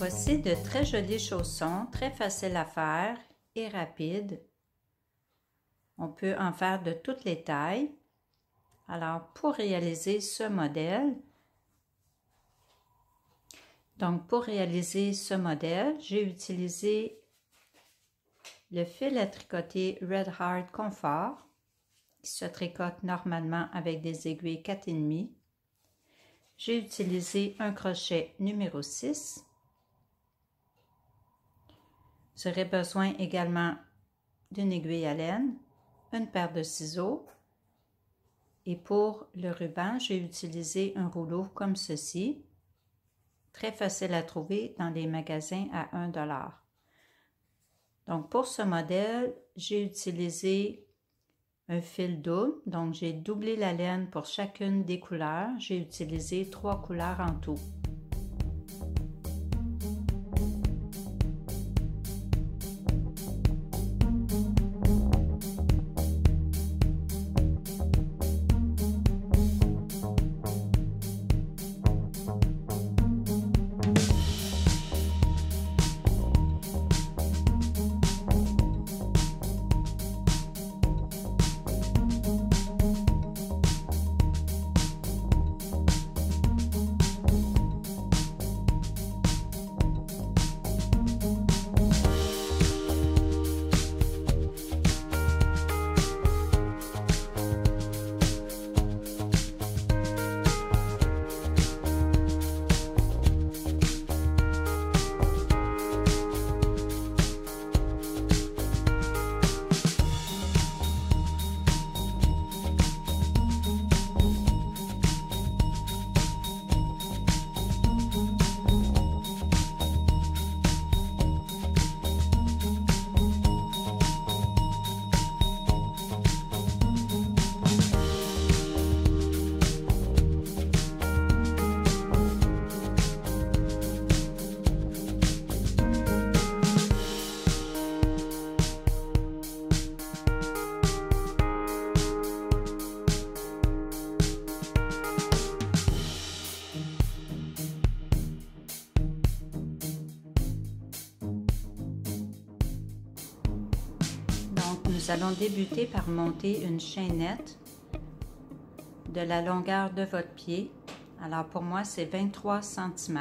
Voici de très jolis chaussons, très faciles à faire et rapides. On peut en faire de toutes les tailles. Alors, pour réaliser ce modèle, j'ai utilisé le fil à tricoter Red Heart Comfort, qui se tricote normalement avec des aiguilles 4,5. J'ai utilisé un crochet numéro 6. J'aurai besoin également d'une aiguille à laine, une paire de ciseaux et pour le ruban, j'ai utilisé un rouleau comme ceci, très facile à trouver dans les magasins à 1 $. Donc pour ce modèle, j'ai utilisé un fil double, donc j'ai doublé la laine pour chacune des couleurs, j'ai utilisé 3 couleurs en tout. Nous allons débuter par monter une chaînette de la longueur de votre pied. Alors pour moi c'est 23 cm.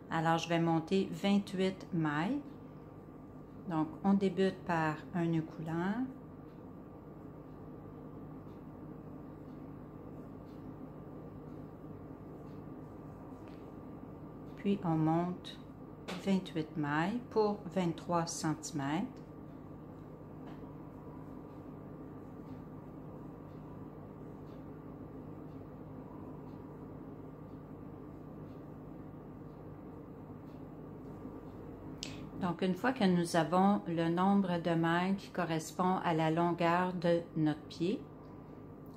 Alors je vais monter 28 mailles. Donc on débute par un nœud coulant. Puis on monte 28 mailles pour 23 cm. Donc, une fois que nous avons le nombre de mailles qui correspond à la longueur de notre pied,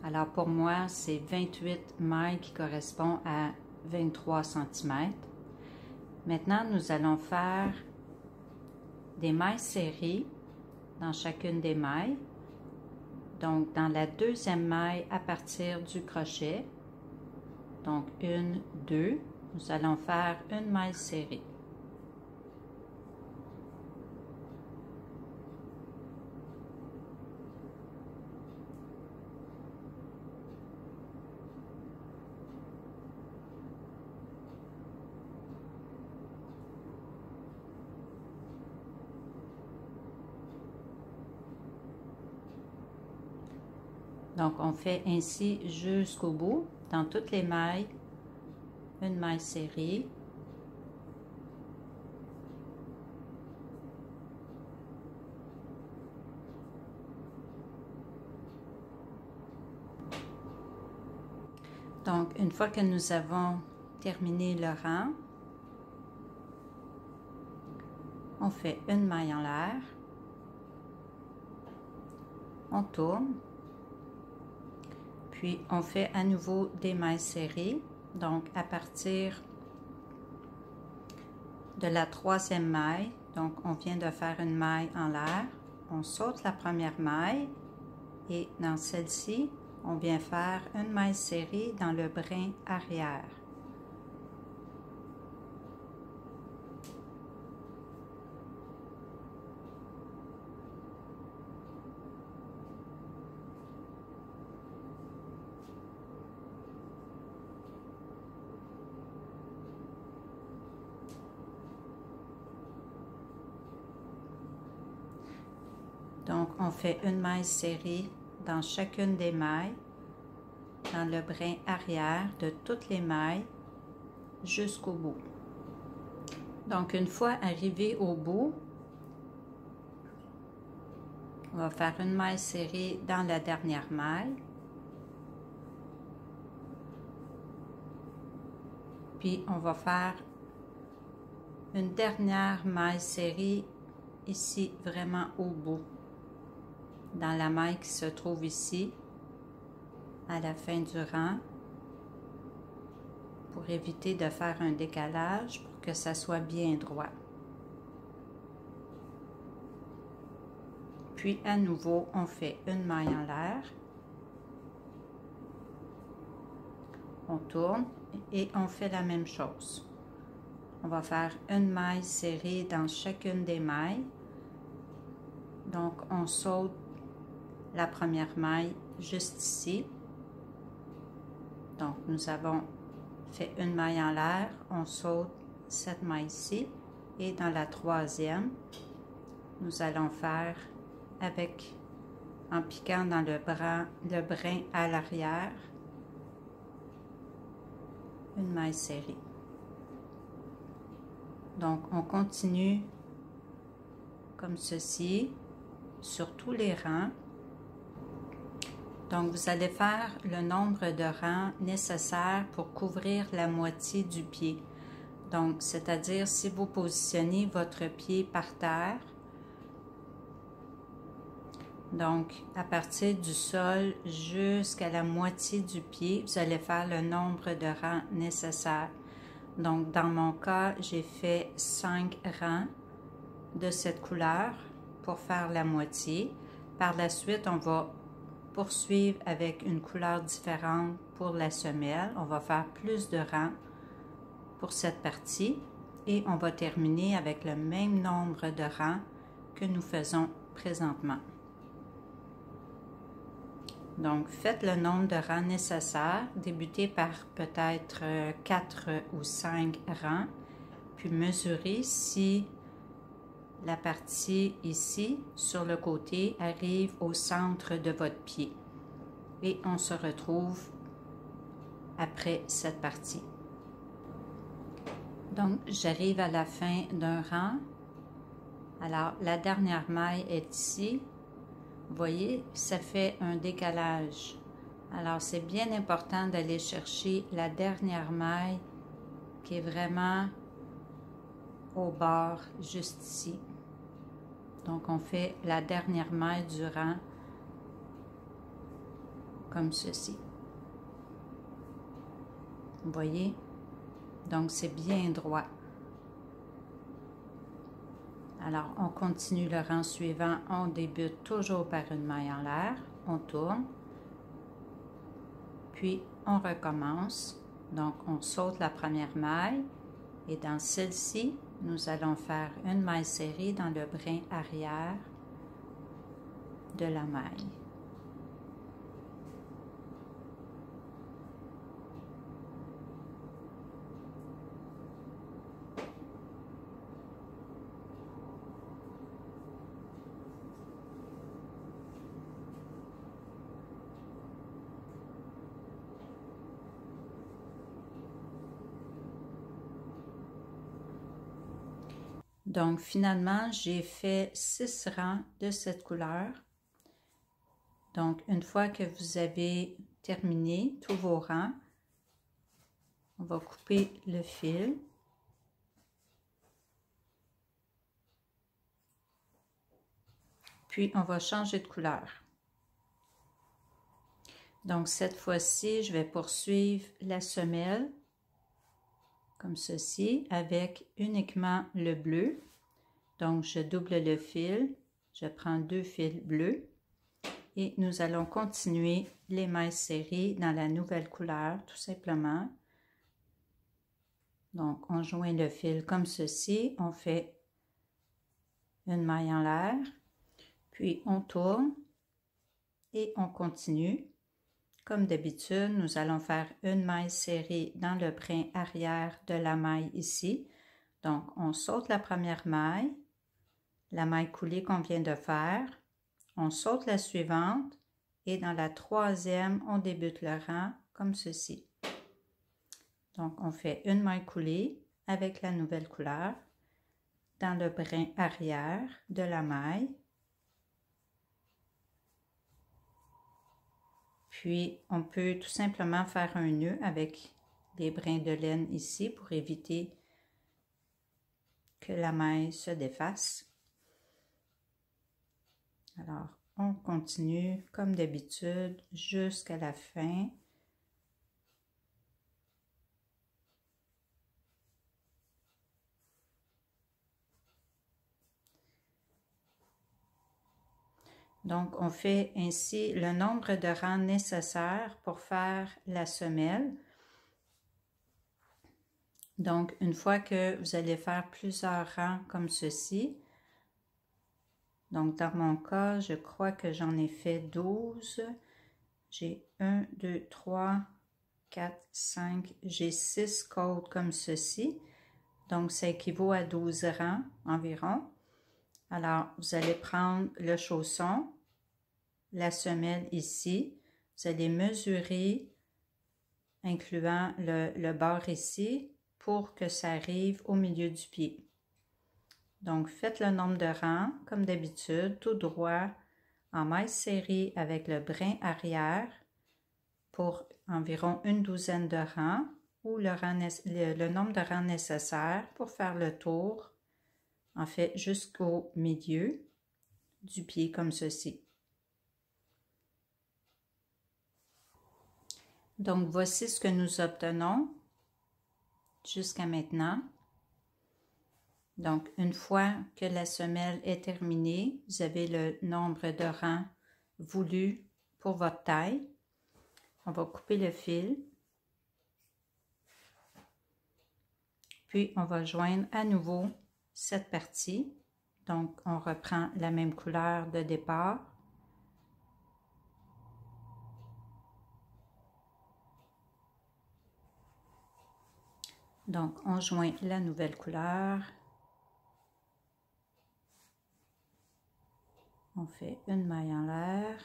alors pour moi, c'est 28 mailles qui correspond à 23 cm. Maintenant, nous allons faire des mailles serrées dans chacune des mailles. Donc, dans la deuxième maille à partir du crochet, donc 1, 2, nous allons faire une maille serrée. Donc, on fait ainsi jusqu'au bout, dans toutes les mailles, une maille serrée. Donc, une fois que nous avons terminé le rang, on fait une maille en l'air, on tourne, puis on fait à nouveau des mailles serrées. Donc à partir de la troisième maille, donc on vient de faire une maille en l'air, on saute la première maille et dans celle-ci, on vient faire une maille serrée dans le brin arrière. Donc, on fait une maille serrée dans chacune des mailles, dans le brin arrière de toutes les mailles jusqu'au bout. Donc, une fois arrivé au bout, on va faire une maille serrée dans la dernière maille. Puis, on va faire une dernière maille serrée ici, vraiment au bout, dans la maille qui se trouve ici, à la fin du rang, pour éviter de faire un décalage, pour que ça soit bien droit. Puis, à nouveau, on fait une maille en l'air. On tourne et on fait la même chose. On va faire une maille serrée dans chacune des mailles. Donc, on saute la première maille juste ici. Donc, nous avons fait une maille en l'air. On saute cette maille-ci. Et dans la troisième, nous allons faire avec, en piquant dans le brin à l'arrière, une maille serrée. Donc, on continue comme ceci sur tous les rangs. Donc, vous allez faire le nombre de rangs nécessaires pour couvrir la moitié du pied. Donc, c'est-à-dire si vous positionnez votre pied par terre, donc à partir du sol jusqu'à la moitié du pied, vous allez faire le nombre de rangs nécessaires. Donc, dans mon cas, j'ai fait 5 rangs de cette couleur pour faire la moitié. Par la suite, on va poursuivre avec une couleur différente pour la semelle. On va faire plus de rangs pour cette partie et on va terminer avec le même nombre de rangs que nous faisons présentement. Donc, faites le nombre de rangs nécessaires. Débutez par peut-être 4 ou 5 rangs, puis mesurez si la partie ici, sur le côté, arrive au centre de votre pied. Et on se retrouve après cette partie. Donc, j'arrive à la fin d'un rang. Alors, la dernière maille est ici. Vous voyez, ça fait un décalage. Alors, c'est bien important d'aller chercher la dernière maille qui est vraiment au bord, juste ici. Donc, on fait la dernière maille du rang comme ceci. Vous voyez? Donc, c'est bien droit. Alors, on continue le rang suivant. On débute toujours par une maille en l'air. On tourne. Puis, on recommence. Donc, on saute la première maille. Et dans celle-ci, nous allons faire une maille serrée dans le brin arrière de la maille. Donc, finalement, j'ai fait 6 rangs de cette couleur. Donc, une fois que vous avez terminé tous vos rangs, on va couper le fil. Puis, on va changer de couleur. Donc, cette fois-ci, je vais poursuivre la semelle comme ceci, avec uniquement le bleu. Donc, je double le fil, je prends 2 fils bleus et nous allons continuer les mailles serrées dans la nouvelle couleur, tout simplement. Donc, on joint le fil comme ceci, on fait une maille en l'air, puis on tourne et on continue. Comme d'habitude, nous allons faire une maille serrée dans le brin arrière de la maille ici. Donc, on saute la première maille, la maille coulée qu'on vient de faire. On saute la suivante et dans la troisième, on débute le rang comme ceci. Donc, on fait une maille coulée avec la nouvelle couleur dans le brin arrière de la maille. Puis, on peut tout simplement faire un nœud avec les brins de laine ici pour éviter que la maille se défasse. Alors, on continue comme d'habitude jusqu'à la fin. Donc, on fait ainsi le nombre de rangs nécessaires pour faire la semelle. Donc, une fois que vous allez faire plusieurs rangs comme ceci, donc dans mon cas, je crois que j'en ai fait 12. J'ai 1, 2, 3, 4, 5, j'ai 6 côtes comme ceci. Donc, ça équivaut à 12 rangs environ. Alors, vous allez prendre le chausson, la semelle ici. Vous allez mesurer, incluant le bord ici, pour que ça arrive au milieu du pied. Donc, faites le nombre de rangs, comme d'habitude, tout droit, en maille serrée avec le brin arrière pour environ une douzaine de rangs ou le nombre de rangs nécessaires pour faire le tour, en fait, jusqu'au milieu du pied comme ceci. Donc, voici ce que nous obtenons jusqu'à maintenant. Donc, une fois que la semelle est terminée, vous avez le nombre de rangs voulu pour votre taille. On va couper le fil. Puis, on va joindre à nouveau cette partie. Donc, on reprend la même couleur de départ. Donc, on joint la nouvelle couleur. On fait une maille en l'air.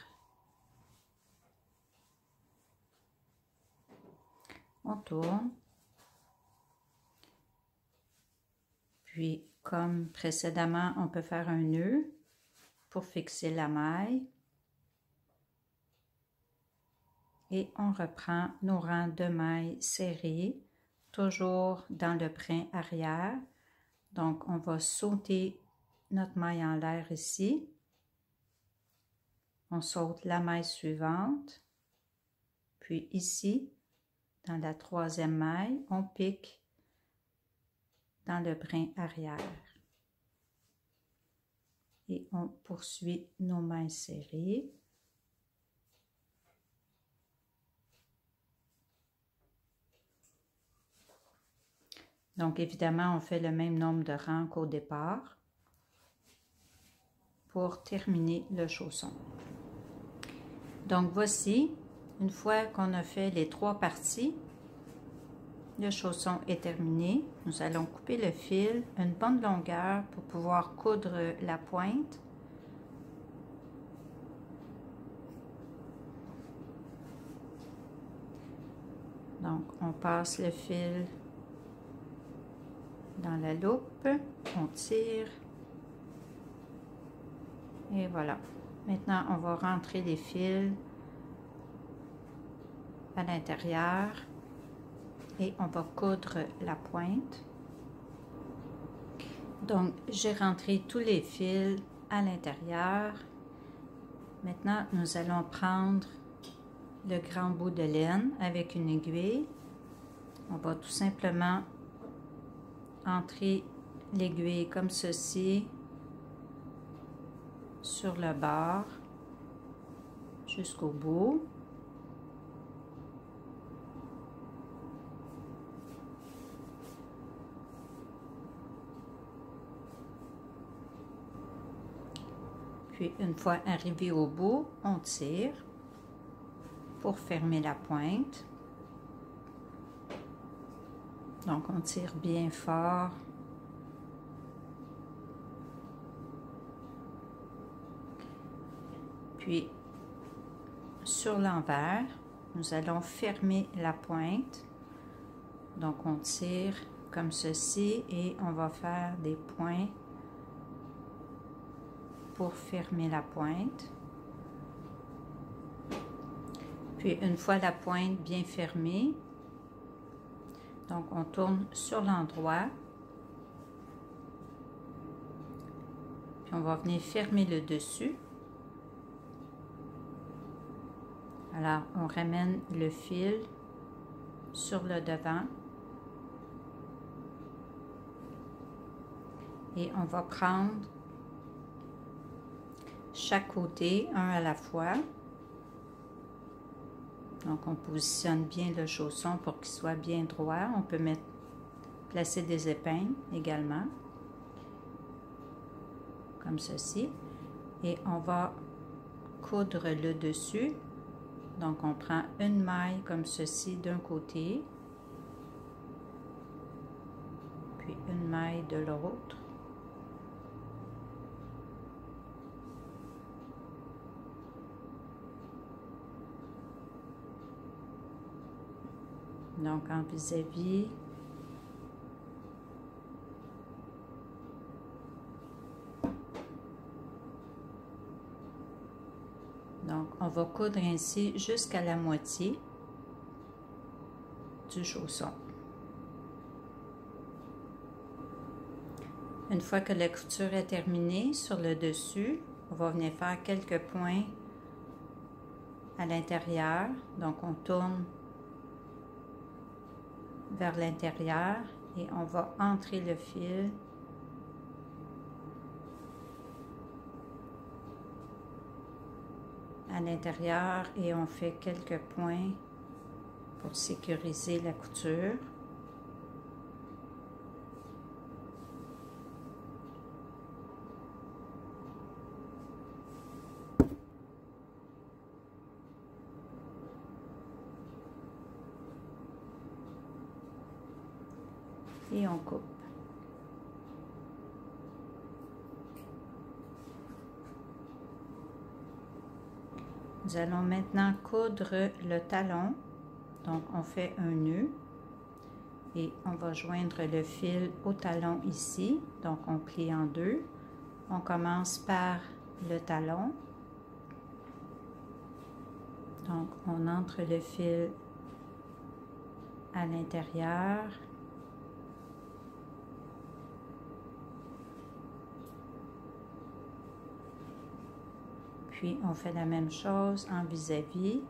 On tourne. Puis, comme précédemment, on peut faire un nœud pour fixer la maille. Et on reprend nos rangs de mailles serrés, toujours dans le brin arrière. Donc, on va sauter notre maille en l'air ici. On saute la maille suivante. Puis ici, dans la troisième maille, on pique dans le brin arrière. Et on poursuit nos mailles serrées. Donc, évidemment, on fait le même nombre de rangs qu'au départ pour terminer le chausson. Donc, voici, une fois qu'on a fait les 3 parties, le chausson est terminé. Nous allons couper le fil une bonne longueur pour pouvoir coudre la pointe. Donc, on passe le fil dans la loupe, on tire et voilà. Maintenant, on va rentrer les fils à l'intérieur et on va coudre la pointe. Donc, j'ai rentré tous les fils à l'intérieur. Maintenant, nous allons prendre le grand bout de laine avec une aiguille. On va tout simplement entrer l'aiguille comme ceci sur le bord jusqu'au bout. Puis une fois arrivé au bout, on tire pour fermer la pointe. Donc on tire bien fort. Puis sur l'envers, nous allons fermer la pointe. Donc on tire comme ceci et on va faire des points pour fermer la pointe. Puis une fois la pointe bien fermée, donc on tourne sur l'endroit. Puis on va venir fermer le dessus. Alors on ramène le fil sur le devant. Et on va prendre chaque côté, un à la fois. Donc on positionne bien le chausson pour qu'il soit bien droit. On peut placer des épingles également, comme ceci. Et on va coudre le dessus. Donc on prend une maille comme ceci d'un côté, puis une maille de l'autre. Donc en vis-à-vis. Donc on va coudre ainsi jusqu'à la moitié du chausson. Une fois que la couture est terminée sur le dessus, on va venir faire quelques points à l'intérieur. Donc on tourne vers l'intérieur et on va entrer le fil à l'intérieur et on fait quelques points pour sécuriser la couture. Et on coupe. Nous allons maintenant coudre le talon. Donc on fait un nœud et on va joindre le fil au talon ici. Donc on plie en deux. On commence par le talon. Donc on entre le fil à l'intérieur. Puis on fait la même chose en vis-à-vis.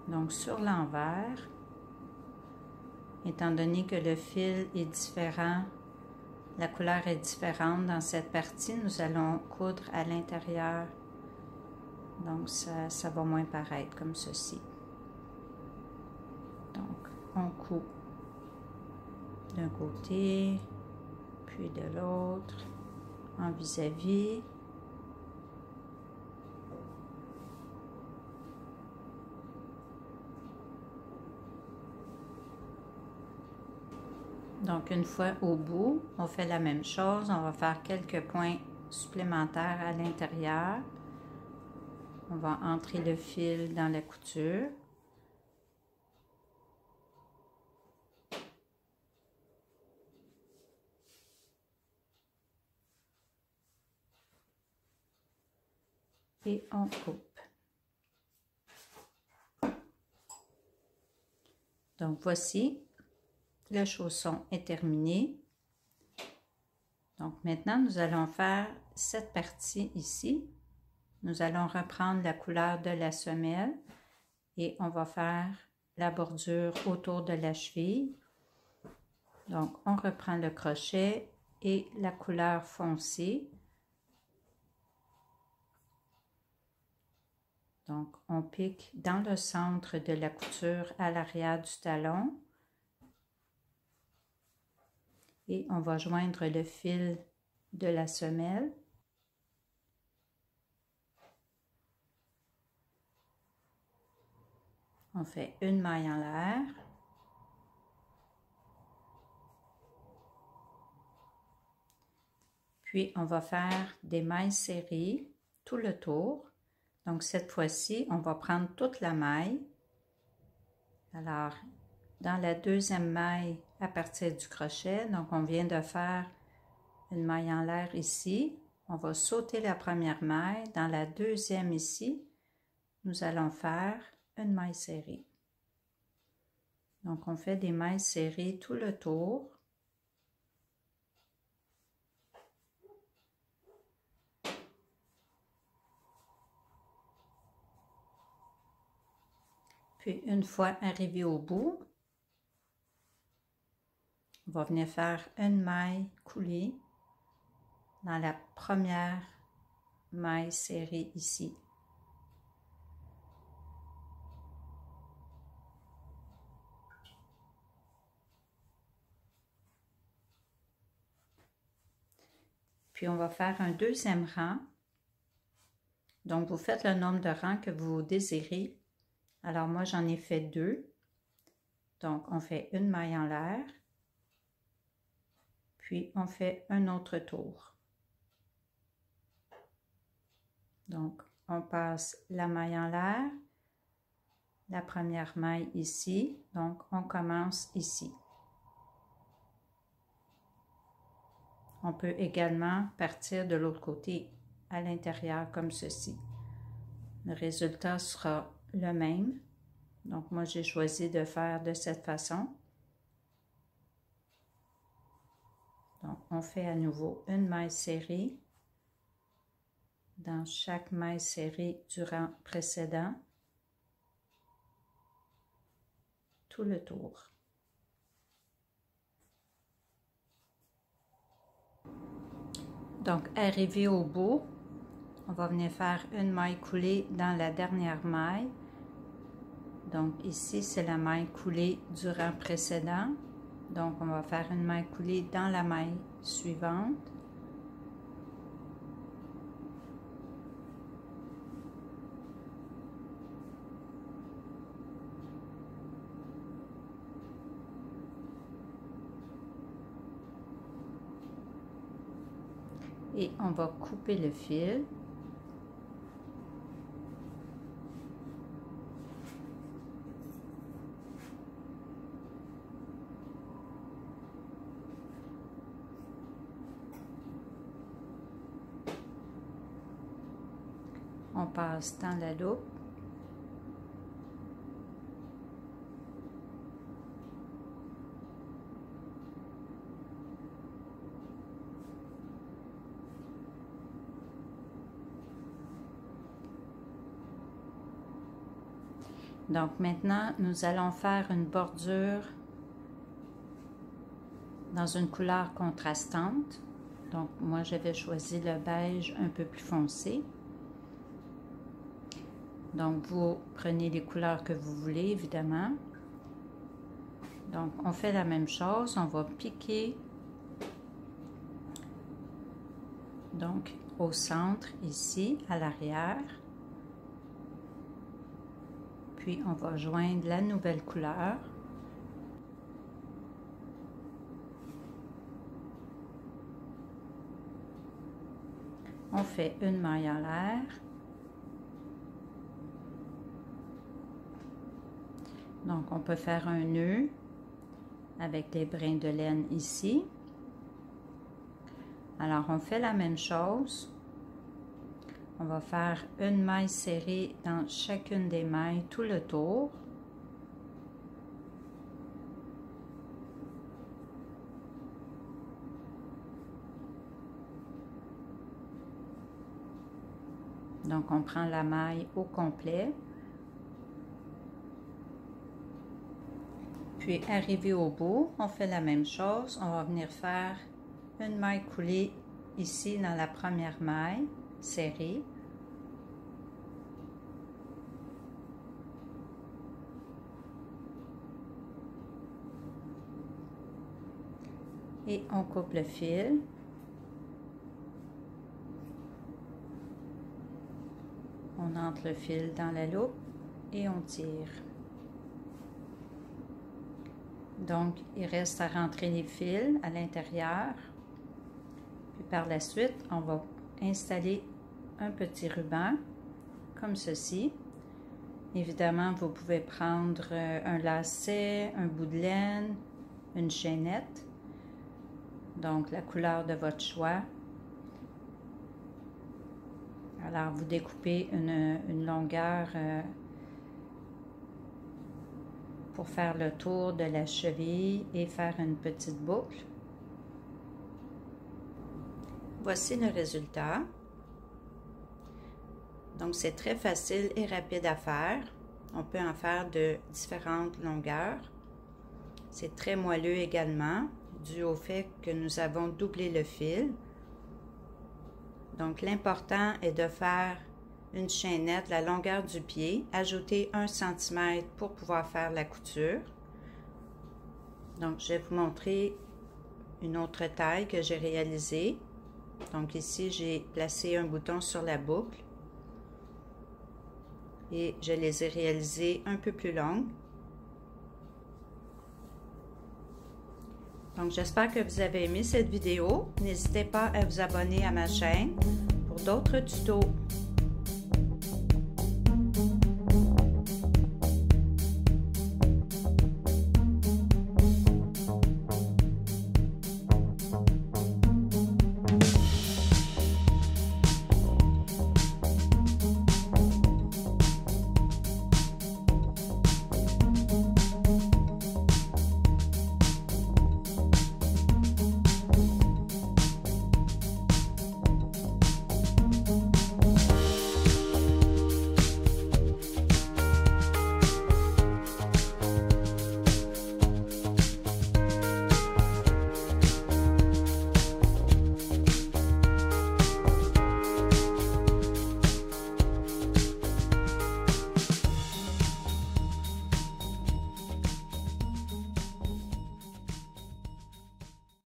Donc sur l'envers, étant donné que le fil est différent, la couleur est différente dans cette partie, nous allons coudre à l'intérieur. Donc ça va moins paraître comme ceci. Donc on coud d'un côté, puis de l'autre, en vis-à-vis. Donc une fois au bout, on fait la même chose, on va faire quelques points supplémentaires à l'intérieur. On va entrer le fil dans la couture. Et on coupe. Donc voici, le chausson est terminé. Donc maintenant, nous allons faire cette partie ici. Nous allons reprendre la couleur de la semelle et on va faire la bordure autour de la cheville. Donc on reprend le crochet et la couleur foncée. Donc, on pique dans le centre de la couture à l'arrière du talon et on va joindre le fil de la semelle. On fait une maille en l'air. Puis, on va faire des mailles serrées tout le tour. Donc, cette fois-ci, on va prendre toute la maille. Alors, dans la deuxième maille à partir du crochet, donc on vient de faire une maille en l'air ici. On va sauter la première maille. Dans la deuxième ici, nous allons faire une maille serrée. Donc, on fait des mailles serrées tout le tour. Puis, une fois arrivé au bout, on va venir faire une maille coulée dans la première maille serrée ici. Puis, on va faire un deuxième rang. Donc, vous faites le nombre de rangs que vous désirez. Alors, moi, j'en ai fait 2. Donc, on fait une maille en l'air. Puis, on fait un autre tour. Donc, on passe la maille en l'air, la première maille ici. Donc, on commence ici. On peut également partir de l'autre côté à l'intérieur comme ceci. Le résultat sera le même. Donc, moi, j'ai choisi de faire de cette façon. Donc, on fait à nouveau une maille serrée dans chaque maille serrée du rang précédent, tout le tour. Donc, arrivé au bout, on va venir faire une maille coulée dans la dernière maille. Donc, ici, c'est la maille coulée du rang précédent. Donc, on va faire une maille coulée dans la maille suivante. Et on va couper le fil. On passe dans la loupe. Donc maintenant, nous allons faire une bordure dans une couleur contrastante. Donc moi, j'avais choisi le beige un peu plus foncé. Donc vous prenez les couleurs que vous voulez, évidemment. Donc on fait la même chose, on va piquer donc au centre ici, à l'arrière. Puis, on va joindre la nouvelle couleur. On fait une maille en l'air. Donc, on peut faire un nœud avec les brins de laine ici. Alors, on fait la même chose. On va faire une maille serrée dans chacune des mailles tout le tour. Donc, on prend la maille au complet. Puis, arrivé au bout, on fait la même chose. On va venir faire une maille coulée ici dans la première maille serrée. Et on coupe le fil. On entre le fil dans la loupe et on tire. Donc, il reste à rentrer les fils à l'intérieur. Puis Par la suite, on va installer un petit ruban comme ceci. Évidemment, vous pouvez prendre un lacet, un bout de laine, une chaînette, donc la couleur de votre choix. Alors, vous découpez une longueur pour faire le tour de la cheville et faire une petite boucle. Voici le résultat. Donc, c'est très facile et rapide à faire. On peut en faire de différentes longueurs. C'est très moelleux également, dû au fait que nous avons doublé le fil. Donc, l'important est de faire une chaînette, la longueur du pied, ajouter 1 cm pour pouvoir faire la couture. Donc, je vais vous montrer une autre taille que j'ai réalisée. Donc, ici, j'ai placé un bouton sur la boucle et je les ai réalisées un peu plus longues. Donc, j'espère que vous avez aimé cette vidéo. N'hésitez pas à vous abonner à ma chaîne pour d'autres tutos.